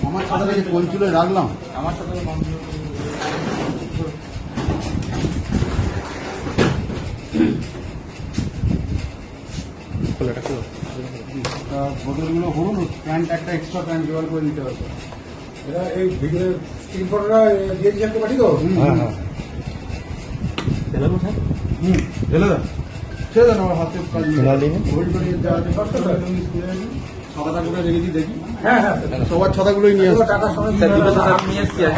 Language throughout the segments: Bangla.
আমার সাথে কোন চুলে রাখলাম আমার সাথে বোতলগুলো হলুন প্যান্ট একটা এক্সট্রা প্যান্ট জোগাড় করে দিতে হবে। এরা এই ভিডিও স্ক্রিন ফটোটা দিয়ে দিচ্ছি পাঠিয়ে দেবো। হ্যাঁ হ্যাঁ ঢেলে দেন ছেড়ে দেন আমার হাতে হোল্ড করে ছাতাটা রেখেছি দেখি। হ্যাঁ হ্যাঁ সবার ছাতাগুলোই নিয়ে আসবে। টাকার সময় আমি স্যার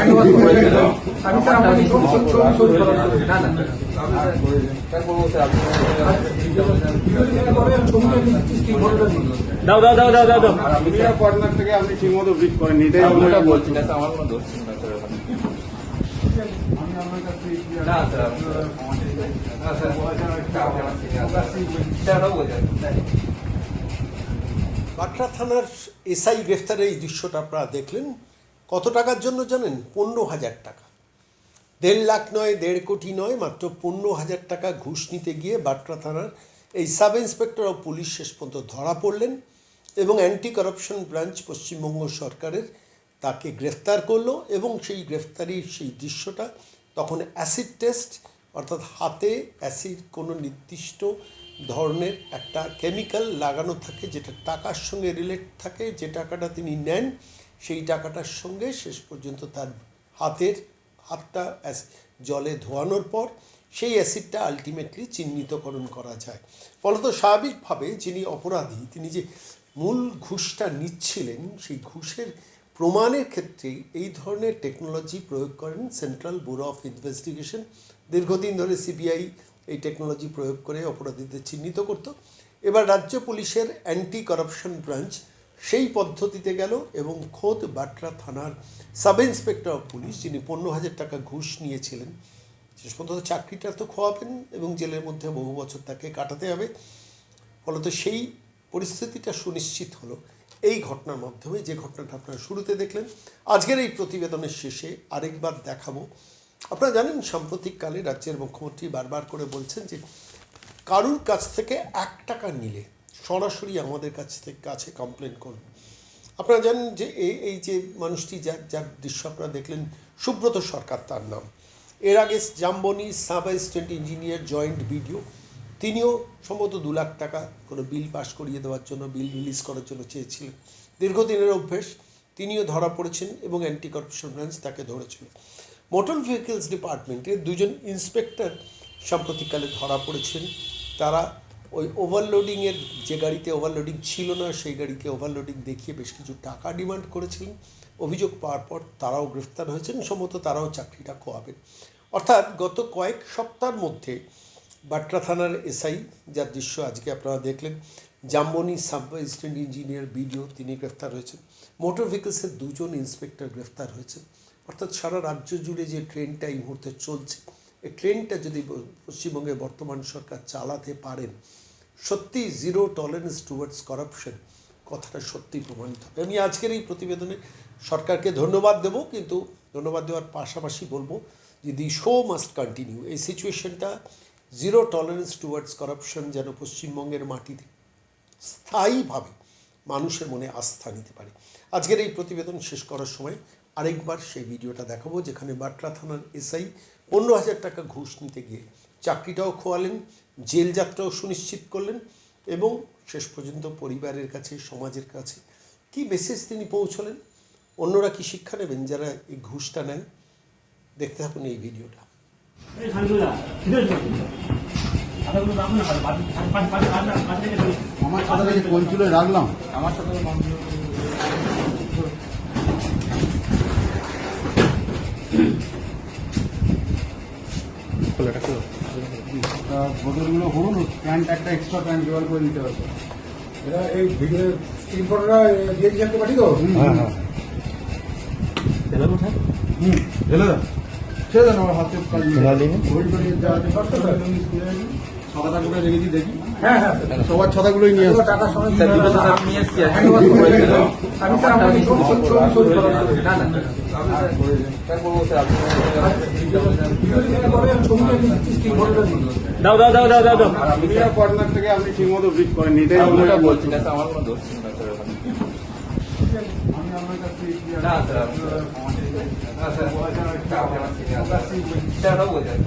আপনাকে দাও দাও দাও দাও দাও দাও মিডিয়া পার্টনার থেকে আপনি ঠিক মতো ব্রিফ করেন এটাই আমরা বলছি না আমার কোনো দোষ নেই আমি আপনার কাছ থেকে না স্যার বাটরা থানার এসআই গ্রেফতারের এই দৃশ্যটা আপনারা দেখলেন। কত টাকার জন্য জানেন? 15,000 টাকা। 1.5 লাখ নয়, 1.5 কোটি নয়, মাত্র 15,000 টাকা ঘুষ নিতে গিয়ে বাটরা থানার এই সাব ইন্সপেক্টর অফ পুলিশ শেষ পর্যন্ত ধরা পড়লেন এবং অ্যান্টি কারাপশন ব্রাঞ্চ পশ্চিমবঙ্গ সরকারের তাকে গ্রেফতার করলো এবং সেই গ্রেফতারির সেই দৃশ্যটা তখন অ্যাসিড টেস্ট, অর্থাৎ হাতে অ্যাসিড কোনো নির্দিষ্ট ধরনের একটা কেমিক্যাল লাগানো থাকে যেটা টাকার সঙ্গে রিলেট থাকে। যে টাকাটা তিনি নেন সেই টাকাটার সঙ্গে শেষ পর্যন্ত তার হাতটা জলে ধোয়ানোর পর সেই অ্যাসিডটা আলটিমেটলি চিহ্নিতকরণ করা যায়। ফলত স্বাভাবিকভাবে যিনি অপরাধী তিনি যে মূল ঘুষটা নিচ্ছিলেন সেই ঘুষের প্রমাণের ক্ষেত্রে এই ধরনের টেকনোলজি প্রয়োগ করেন সেন্ট্রাল ব্যুরো অফ ইনভেস্টিগেশন। দীর্ঘদিন ধরে সিবিআই এই টেকনোলজি প্রয়োগ করে অপরাধীদের চিহ্নিত করত। এবার রাজ্য পুলিশের অ্যান্টি কারাপশন ব্রাঞ্চ সেই পদ্ধতিতে গেল এবং খোদ বাটরা থানার সাব ইন্সপেক্টর অফ পুলিশ যিনি 15,000 টাকা ঘুষ নিয়েছিলেন, শেষ পর্যন্ত চাকরিটা তো খোয়াবেন এবং জেলের মধ্যে বহু বছর তাকে কাটাতে হবে। ফলত সেই পরিস্থিতিটা সুনিশ্চিত হলো এই ঘটনার মাধ্যমে, যে ঘটনাটা আপনারা শুরুতে দেখলেন। আজকের এই প্রতিবেদনের শেষে আরেকবার দেখাবো। আপনারা জানেন সাম্প্রতিককালে রাজ্যের মুখ্যমন্ত্রী বারবার করে বলছেন যে কারুর কাছ থেকে 1 টাকা নিলে সরাসরি আমাদের কাছে কমপ্লেন করুন। আপনারা জানেন যে এই যে মানুষটি যার দৃশ্য আপনারা দেখলেন, সুব্রত সরকার তার নাম। এর আগে Jamboni sub assistant engineer joint BDO, তিনিও সম্ভবত 2 লাখ টাকা কোনো বিল পাস করিয়ে দেওয়ার জন্য, বিল রিলিজ করার জন্য চেয়েছিলেন। দীর্ঘদিনের অভ্যেস, তিনিও ধরা পড়েছেন এবং অ্যান্টি কারাপশন ব্রাঞ্চ তাকে ধরেছিল। মোটর ভেহিকলস ডিপার্টমেন্টের 2জন ইন্সপেক্টর সাম্প্রতিককালে ধরা পড়েছেন। তারা ওই ওভারলোডিংয়ের, যে গাড়িতে ওভারলোডিং ছিল না সেই গাড়িকে ওভারলোডিং দেখিয়ে বেশ কিছু টাকা ডিমান্ড করেছিলেন। অভিযোগ পাওয়ার পর তারাও গ্রেফতার হয়েছেন, সম্ভবত তারাও চাকরিটা খোয়াবেন। অর্থাৎ গত কয়েক সপ্তাহের মধ্যে বাটরা থানার এসআই, যার দৃশ্য আজকে আপনারা দেখলেন, Jamboni sub assistant engineer BDO তিনি গ্রেফতার হয়েছেন। মোটর ভেহিকলসের 2জন ইন্সপেক্টর গ্রেফতার হয়েছেন। অর্থাৎ সারা রাজ্য জুড়ে যে ট্রেনটা এই মুহূর্তে চলছে, এই ট্রেনটা যদি পশ্চিমবঙ্গের বর্তমান সরকার চালাতে পারেন, সত্যি জিরো টলারেন্স টুয়ার্ডস করাপশন কথাটা সত্যিই প্রমাণিত হবে। আমি আজকের এই প্রতিবেদনে সরকারকে ধন্যবাদ দেব, কিন্তু ধন্যবাদ দেওয়ার পাশাপাশি বলবো যে দি শো মাস্ট কন্টিনিউ। এই সিচুয়েশনটা জিরো টলারেন্স টুয়ার্ডস করাপশন যেন পশ্চিমবঙ্গের মাটিতে স্থায়ীভাবে মানুষের মনে আস্থা নিতে পারে। আজকের এই প্রতিবেদন শেষ করার সময় আরেকবার সেই ভিডিওটা দেখাবো যেখানে বাটরা থানার এসআই 15,000 টাকা ঘুষ নিতে গিয়ে চাকরিটাও খোয়ালেন, জেল যাত্রাও সুনিশ্চিত করলেন এবং শেষ পর্যন্ত পরিবারের কাছে, সমাজের কাছে কি মেসেজ তিনি পৌঁছলেন, অন্যরা কি শিক্ষা নেবেন যারা এই ঘুষটা নেন। দেখতে থাকুন এই ভিডিওটা। আমার সাথে কোন চুলে রাখলাম আমার সাথে বোতলগুলো হলুন প্যান্ট একটা এক্সট্রা প্যান্ট জোগাড় করে দিতে হবে। এরা এই ভিডিও স্ক্রিন ফটোটা দিয়ে দিচ্ছি পাঠিয়ে দেবো। হ্যাঁ হ্যাঁ ঢেলে দেন ছেড়ে দেন আমার হাতে হোল্ড করে ছাতাটা রেখেছি দেখি। হ্যাঁ হ্যাঁ সবার ছাতাগুলোই নিয়ে আসবে। টাকার সময় আমি স্যার আপনাকে ছবিটা স্ক্রিন ফটোটা দাও দাও দাও দাও দাও দাও মিডিয়া কর্নার থেকে আপনি ঠিক মতো ব্রিফ করেন এটাই আমরা বলছি না স্যার, আমার কোনো দোষ ছিল না স্যার ওখানে। আমি আপনার কাছ থেকে না স্যার, না স্যার, স্যার ওটাও বলছেন।